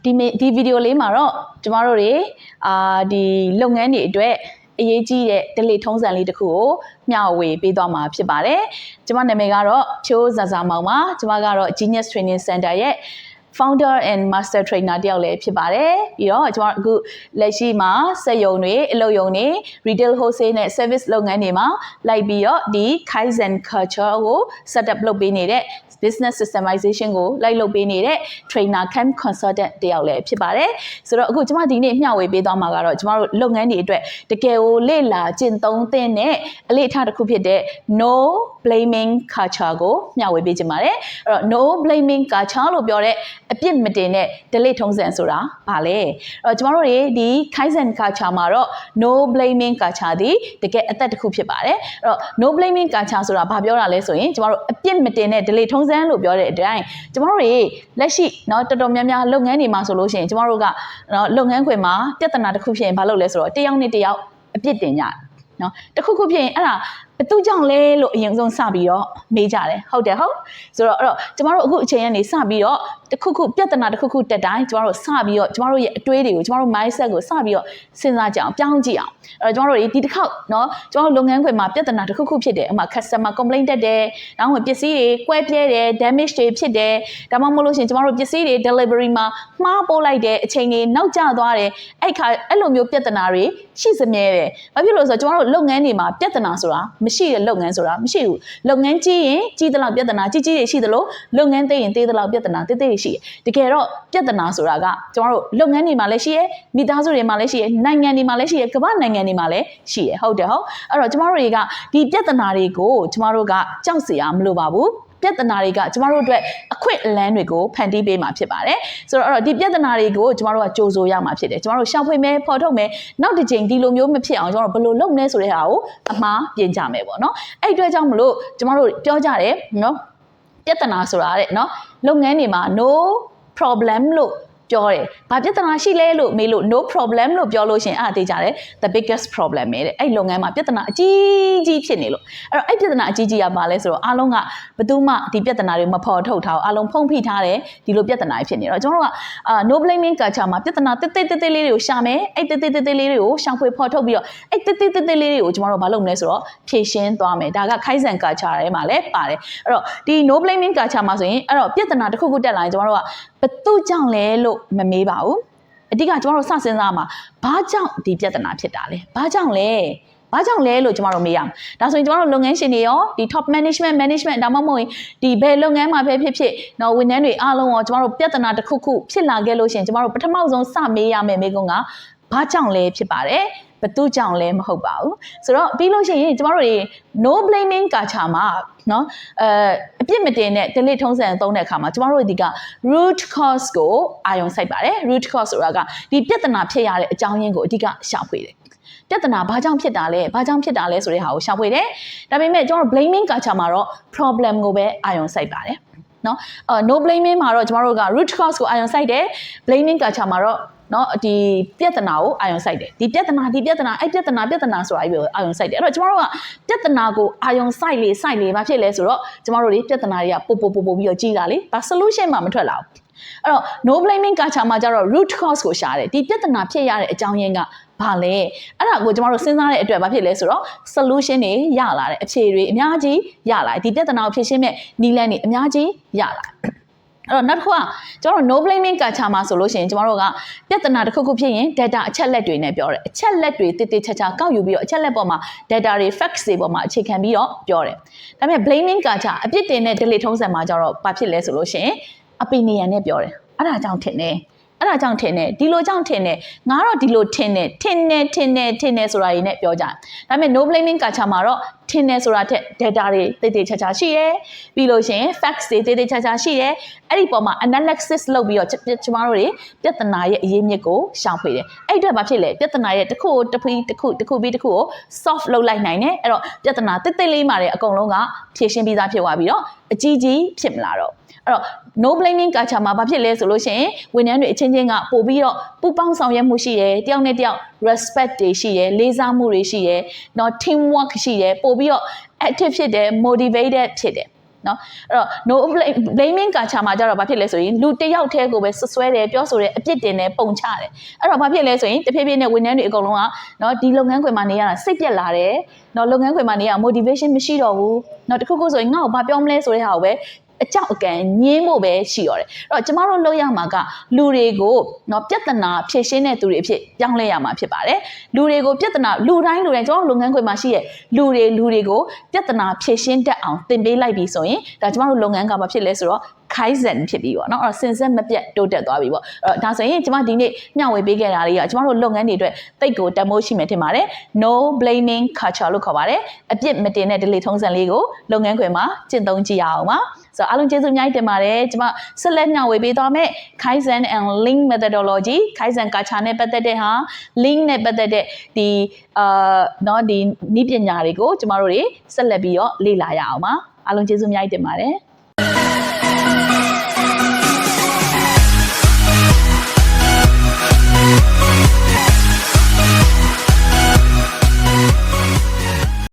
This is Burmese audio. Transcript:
ဒီဗီဒီယိုလေးမှာတော့ကျမတို့တွေဒီလုပ်ငန်းတွေအတွက်အရေးကြီးတဲ့ delay ထုံးစံလေးတစ်ခုကိုမျှဝေပေးသွားမှာဖြစ်ပါတယ်။ကျမနာမည်ကတော့ဖြိုးဇာဇာမောင်ပါ။ကျမကတော့ Genius Training Center ရဲ့ founder and master trainer တယောက်လည်းဖြစ်ပါတယ်။ပြီးတော့ကျွန်တော်အခုလက်ရှိမှာစက်ရုံတွေအလုပ်ရုံတွေ retail wholesale နဲ့ service လုပ်ငန်းတွေမှာလိုက်ပြီးတော့ဒီ Kaizen culture ကို set up လုပ်ပေးနေတဲ့ business systemization ကိုလိုက်လုပ်ပေးနေတဲ့ trainer camp consultant တယောက်လည်းဖြစ်ပါတယ်။ဆိုတော့အခုကျွန်မဒီနေ့မျှဝေပေးသွားမှာကတော့ကျွန်တော်တို့လုပ်ငန်းတွေအတွက်တကယ်ကိုလေ့လာကျင့်သုံးသင့်တဲ့အလေ့အထတစ်ခုဖြစ်တဲ့ no blaming culture ကိုမျှဝေပေးချင်ပါတယ်။အဲ့တော့ no blaming culture လို့ပြောတဲ့အပြစ်မတင်တဲ့ delay ထုံးစံဆိုတာဘာလဲ။အဲ့တော့ကျွန်တော်တို့တွေဒီ Kaizen culture မှာတော့ no blaming culture ဒီတကယ်အသက်တစ်ခုဖြစ်ပါတယ်။အဲ့တော့ no blaming culture ဆိုတာဘာပြောတာလဲဆိုရင်ကျွန်တော်တို့အပြစ်မတင်တဲ့ delay ထုံးစံလို့ပြောတဲ့အတိုင်းကျမတို့တွေလက်ရှိเนาะတော်တော်များများလုပ်ငန်းတွေမှာဆိုလို့ရှိရင်ကျမတို့ကเนาะလုပ်ငန်းခွင်မှာပြဿနာတစ်ခုဖြစ်ရင်ဘာလုပ်လဲဆိုတော့တယောက်နဲ့တယောက်အပြစ်တင်ကြတယ်เนาะတစ်ခုခုဖြစ်ရင်အဲ့ဒါဘယ်သူကြောင့်လဲလို့အရင်ဆုံးစပြီးတော့မေးကြတယ်ဟုတ်တယ်ဟုတ်ဆိုတော့အဲ့တော့ကျမတို့အခုအချိန်ကနေစပြီးတော့တစ်ခုခုပြဿနာတစ်ခုခုတက်တိုင်းကျမတို့စပြီးတော့ကျမတို့ရဲ့အတွေးတွေကိုကျမတို့ mindset ကိုစပြီးတော့စဉ်းစားကြအောင်ပြောင်းကြည့်အောင်အဲ့တော့ကျမတို့ဒီတစ်ခေါက်เนาะကျမတို့လုပ်ငန်းခွင်မှာပြဿနာတစ်ခုခုဖြစ်တယ်ဥပမာ customer complaint တက်တယ်နောက်ဝင်ပစ္စည်းတွေကွဲပြဲတယ် damage တွေဖြစ်တယ်ဒါမှမဟုတ်လို့ရှိရင်ကျမတို့ပစ္စည်းတွေ delivery မှာမှားပို့လိုက်တဲ့အချိန်တွေနောက်ကျသွားတယ်အဲ့လိုမျိုးပြဿနာတွေရှိစမြဲတယ်ဘာဖြစ်လို့လဲဆိုတော့ကျမတို့လုပ်ငန်းတွေမှာပြဿနာဆိုတာမရှိတဲ့လုပ်ငန်းဆိုတာမရှိဘူးလုပ်ငန်းကြီးရင်ကြီးသလောက်ပြဿနာကြီးတွေရှိသလိုလုပ်ငန်းသေးရင်သေးသလောက်ပြဿနာသေးတွေရှိတယ်တကယ်တော့ပြဿနာဆိုတာကကျမတို့လုပ်ငန်းတွေမှာလည်းရှိရယ်မိသားစုတွေမှာလည်းရှိရယ်နိုင်ငံတွေမှာလည်းရှိရယ်ကမ္ဘာနိုင်ငံတွေမှာလည်းရှိရယ်ဟုတ်တယ်ဟုတ်အဲ့တော့ကျမတို့တွေကဒီပြဿနာတွေကိုကျမတို့ကကြောက်စရာမလိုပါဘူးပြဿနာတွေကကျမတို့အတွက်အခွင့်အလမ်းတွေကိုဖန်တီးပေးမှာဖြစ်ပါတယ်ဆိုတော့အဲ့တော့ဒီပြဿနာတွေကိုကျမတို့ကကြိုဆိုရမှာဖြစ်တယ်ကျမတို့ရှောင်ဖွေမယ်ဖော်ထုတ်မယ်နောက်တစ်ချိန်ဒီလိုမျိုးမဖြစ်အောင်ကျမတို့ဘယ်လိုလုပ်မလဲဆိုတဲ့ဟာကိုအမှားပြင်ကြမယ်ပေါ့နော်အဲ့အတွက်ကြောင့်မလို့ကျမတို့ပြောကြတယ်နော်ပြဿနာဆိုတာတဲ့နော်လုပ်ငန်းတွေမှာ no problem လို့ပြောတယ်။ဘာပြဿနာရှိလဲလို့မေးလို့ no problem လို့ပြောလို့ရှင်အဲ့ဒါသိကြတယ် the biggest problem ပဲတဲ့အဲ့လုပ်ငန်းမှာပြဿနာအကြီးကြီးဖြစ်နေလို့အဲ့တော့အဲ့ပြဿနာအကြီးကြီးကဘာလဲဆိုတော့အားလုံးကဘယ်သူမှဒီပြဿနာတွေမဖော်ထုတ်ထားအောင်အားလုံးဖုံးဖိထားတယ်ဒီလိုပြဿနာတွေဖြစ်နေတော့ကျွန်တော်တို့ကno blaming culture မှာပြဿနာတိတ်လေးတွေကိုရှာမယ်အဲ့တိတ်လေးတွေကိုရှောင်ဖွေဖော်ထုတ်ပြီးတော့အဲ့တိတ်လေးတွေကိုကျွန်တော်တို့ဘာလုပ်မလဲဆိုတော့ဖြည့်ရှင်းသွားမယ်ဒါက Kaizen culture ထဲမှာလည်းပါတယ်အဲ့တော့ဒီ no blaming culture မှာဆိုရင်အဲ့တော့ပြဿနာတစ်ခုခုတက်လာရင်ကျွန်တော်တို့ကဘယ်သူကြောင့်လဲလို့မမေးပါဘူးအဓိကကျွန်တော်တို့စစဉ်းစားမှာဘာကြောင့်ဒီပြဿနာဖြစ်တာလဲဘာကြောင့်လဲလို့ကျွန်တော်တို့မေးရမှာဒါဆိုရင်ကျွန်တော်တို့လုပ်ငန်းရှင်တွေရောဒီ top management ဒါမှမဟုတ်ရင်ဒီဘယ်လုပ်ငန်းမှာပဲဖြစ်နော်ဝန်ထမ်းတွေအားလုံးရောကျွန်တော်တို့ပြဿနာတစ်ခုခုဖြစ်လာခဲ့လို့ရှင်ကျွန်တော်တို့ပထမဆုံးစမေးရမယ့်မေးခွန်းကဘာကြောင့်လဲဖြစ်ပါတယ်ဘသူကြောင့်လဲမဟုတ်ပါဘူးဆိုတော့ပြီးလို့ရှိရင်ကျမတို့တွေ no blaming culture မှာเนาะအပြစ်မတင်တဲ့ delay ထုံးစံသုံးတဲ့အခါမှာကျမတို့ဒီက root cause ကိုအာရုံစိုက်ပါတယ် root cause ဆိုတာကဒီပြဿနာဖြစ်ရတဲ့အကြောင်းရင်းကိုအဓိကရှာဖွေတယ်ပြဿနာဘာကြောင့်ဖြစ်တာလဲဆိုတဲ့ဟာကိုရှာဖွေတယ်ဒါပေမဲ့ကျမတို့ blaming culture မှာတော့ problem ကိုပဲအာရုံစိုက်ပါတယ်เนาะno blaming မှာတော့ကျမတို့က root cause ကိုအာရုံစိုက်တယ် blaming culture မှာတော့နော်ဒီပြဿနာကိုအာရုံစိုက်တယ်ဒီပြဿနာအဲ့ပြဿနာဆိုတာပြီးအာရုံစိုက်တယ်အဲ့တော့ကျမတို့ကပြဿနာကိုအာရုံစိုက်လေဘာဖြစ်လဲဆိုတော့ကျမတို့တွေပြဿနာတွေကပို့ပြီးတော့ကြီးတာလေဘာ solution မှမထွက်လာဘူးအဲ့တော့ no blaming culture မှာကျတော့ root cause ကိုရှာတယ်ဒီပြဿနာဖြစ်ရတဲ့အကြောင်းရင်းကဘာလဲအဲ့ဒါကိုကျမတို့စဉ်းစားတဲ့အတွက်ဘာဖြစ်လဲဆိုတော့ solution တွေရလာတယ်အဖြေတွေအများကြီးရလာတယ်ဒီပြဿနာကိုဖြေရှင်းမဲ့နည်းလမ်းတွေအများကြီးရလာအဲ့တော့နောက်တစ်ခုကကျွန်တော်တို့ no blaming culture မှာဆိုလို့ရှိရင်ကျွန်တော်တို့ကပြဿနာတစ်ခုခုဖြစ်ရင် data အချက်လက်တွေနဲ့ပြောတယ်အချက်လက်တွေတိတိကျကျကောက်ယူပြီးတော့အချက်လက်ပေါ်မှာ data တွေ facts တွေပေါ်မှာအခြေခံပြီးတော့ပြောတယ်ဒါပေမဲ့ blaming culture အပြစ်တင်တဲ့ delay ထုံးစံမှာကျတော့ဘာဖြစ်လဲဆိုလို့ရှိရင် opinion နဲ့ပြောတယ်အဲ့ဒါကြောင့်ထင်တယ်ဒီလိုကြောင့်ထင်တယ်ငါတော့ဒီလိုထင်တယ်ဆိုတာတွေနဲ့ပြောကြတယ်ဒါပေမဲ့ no blaming culture မှာတော့ထင်တယ်ဆိုတာထက် data တွေတိတိကျကျရှိရယ်ပြီးလို့ရှိရင် facts တွေတိတိကျကျရှိရယ်အဲ့ဒီပေါ်မှာ analysis လုပ်ပြီးတော့ကျမတို့တွေပြဿနာရဲ့အရေးမြစ်ကိုရှောင်ဖွေတယ်အဲ့အတွက်ဘာဖြစ်လဲပြဿနာရဲ့တစ်ခုကို solve လုပ်လိုက်နိုင်တယ်အဲ့တော့ပြဿနာတိတ်လေးမှာအကုန်လုံးကဖြေရှင်းပြီးသားဖြစ်သွားပြီးတော့အကြီးဖြစ်မလာတော့အဲ့တော့ no blaming culture မှာဘာဖြစ်လဲဆိုလို့ရှိရင်ဝန်ထမ်းတွေအချင်းချင်းကပို့ပြီးတော့ပူးပေါင်းဆောင်ရွက်မှုရှိတယ်တယောက်နဲ့တယောက် respect တွေရှိတယ်လေးစားမှုတွေရှိတယ်နော် team work ရှိတယ်ပို့ပြီးတော့ active ဖြစ်တယ် motivated ဖြစ်တယ် เนาะအဲ့တော့ no blaming culture မှာကြတော့ဘာဖြစ်လဲဆိုရင်လူတစ်ယောက်တည်းကိုပဲဆွဆွဲတယ်ပြောဆိုတယ်အပြစ်တင်တယ်ပုံချတယ်အဲ့တော့ဘာဖြစ်လဲဆိုရင်တဖြည်းဖြည်းနဲ့ဝန်ထမ်းတွေအကုန်လုံးကเนาะဒီလုပ်ငန်းခွင်မှာနေရတာစိတ်ပြက်လာတယ်เนาะလုပ်ငန်းခွင်မှာနေရ motivation မရှိတော့ဘူးเนาะတခုခုဆိုရင်ငါ့ကိုဘာပြောမလဲဆိုတဲ့ဟာကိုပဲအကြောက်အကန်ညင်းဖို့ပဲရှိရတယ်အဲ့တော့ကျမတို့လုပ်ရမှာကလူတွေကိုเนาะပြဿနာဖြေရှင်းတဲ့သူတွေအဖြစ်ပြောင်းလဲရမှာဖြစ်ပါတယ်လူတွေကိုပြဿနာလူတိုင်းကျွန်တော်လုပ်ငန်းခွင်မှာရှိတဲ့လူတွေကိုပြဿနာဖြေရှင်းတတ်အောင်သင်ပေးလိုက်ပြီဆိုရင်ဒါကျမတို့လုပ်ငန်းကဘာဖြစ်လဲဆိုတော့ခိုင်းစံဖြစ်ပြီးပေါ့เนาะအဲ့တော့စင်ဆက်မပြတ်တိုးတက်သွားပြီပေါ့အဲ့တော့ဒါဆိုရင်ကျမဒီနေ့မျှဝေပေးခဲ့တာတွေကကျမတို့လုပ်ငန်းတွေအတွက်တိတ်ကိုတမိုးရှိမယ်ထင်ပါတယ် no blaming culture လို့ခေါ်ပါတယ်အပြစ်မတင်တဲ့ delay ထုံးစံလေးကိုလုပ်ငန်းခွင်မှာကျင့်သုံးကြည့်ရအောင်ပါဆိုတော့အားလုံးကျေးဇူးအများကြီးတင်ပါတယ်ကျမဆက်လက်မျှဝေပေးသွားမယ် Kaizen and Lean methodology Kaizen culture နဲ့ပတ်သက်တဲ့ဟာ Lean နဲ့ပတ်သက်တဲ့ဒီเนาะဒီနည်းပညာတွေကိုကျမတို့တွေဆက်လက်ပြီးတော့လေ့လာရအောင်ပါအားလုံးကျေးဇူးအများကြီးတင်ပါတယ်